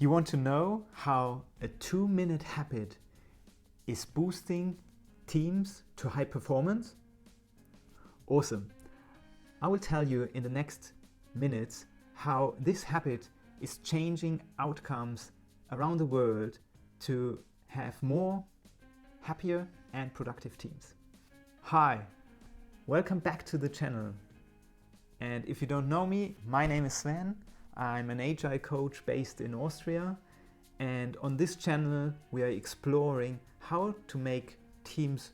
You want to know how a 2-minute habit is boosting teams to high performance? Awesome. I will tell you in the next minutes how this habit is changing outcomes around the world to have more happier and productive teams. Hi, welcome back to the channel. And if you don't know me, my name is Sven. I'm an Agile coach based in Austria, and on this channel we are exploring how to make teams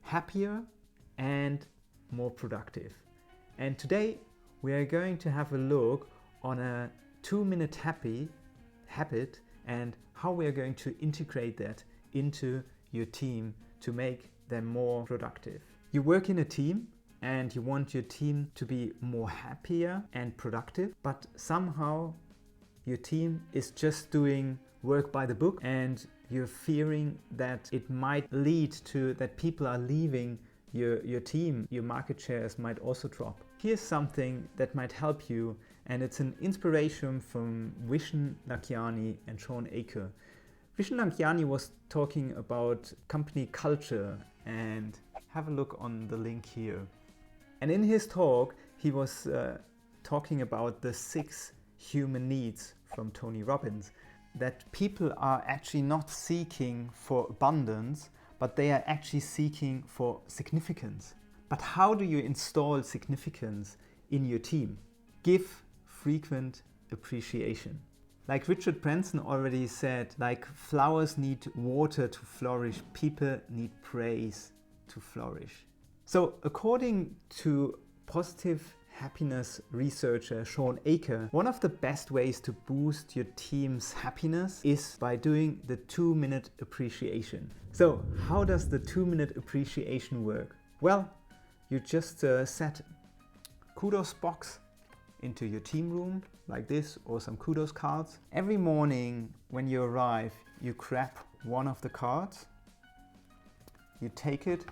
happier and more productive. And today we are going to have a look on a 2-minute habit and how we are going to integrate that into your team to make them more productive. You work in a team and you want your team to be more happier and productive, but somehow your team is just doing work by the book and you're fearing that it might lead to that people are leaving your team. Your market shares might also drop. Here's something that might help you, and it's an inspiration from Vishen Lakhiani and Sean Aker. Vishen Lakhiani was talking about company culture, and have a look on the link here. And in his talk, he was talking about the 6 human needs from Tony Robbins, that people are actually not seeking for abundance, but they are actually seeking for significance. But how do you install significance in your team? Give frequent appreciation. Like Richard Branson already said, like flowers need water to flourish, people need praise to flourish. So according to positive happiness researcher Sean Aker, one of the best ways to boost your team's happiness is by doing the 2-minute appreciation. So how does the 2-minute appreciation work? Well, you just set Kudos box into your team room like this, or some Kudos cards. Every morning when you arrive, you grab one of the cards, you take it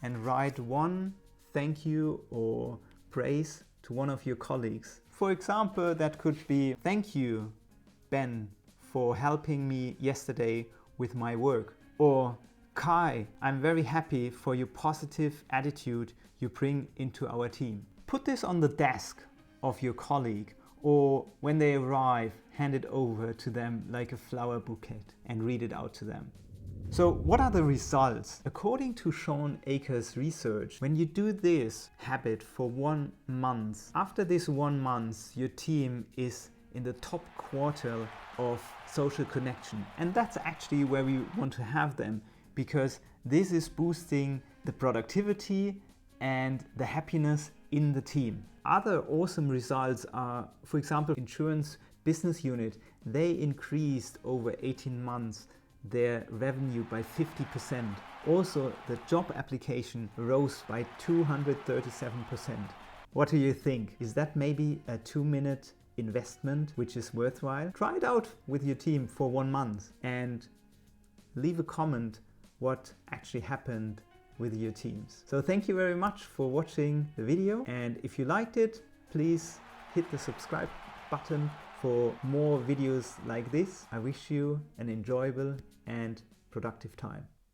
and write one thank you or praise to one of your colleagues. For example, that could be, thank you, Ben, for helping me yesterday with my work. Or, Kai, I'm very happy for your positive attitude you bring into our team. Put this on the desk of your colleague, or when they arrive, hand it over to them like a flower bouquet and read it out to them. So what are the results? According to Sean Aker's research, when you do this habit for 1 month, after this 1 month, your team is in the top quartile of social connection. And that's actually where we want to have them, because this is boosting the productivity and the happiness in the team. Other awesome results are, for example, insurance business unit. They increased over 18 months their revenue by 50%. Also, the job application rose by 237%. What do you think? Is that maybe a 2-minute investment which is worthwhile? Try it out with your team for 1 month and leave a comment what actually happened with your teams. So thank you very much for watching the video, and if you liked it, please hit the subscribe button for more videos like this. I wish you an enjoyable and productive time.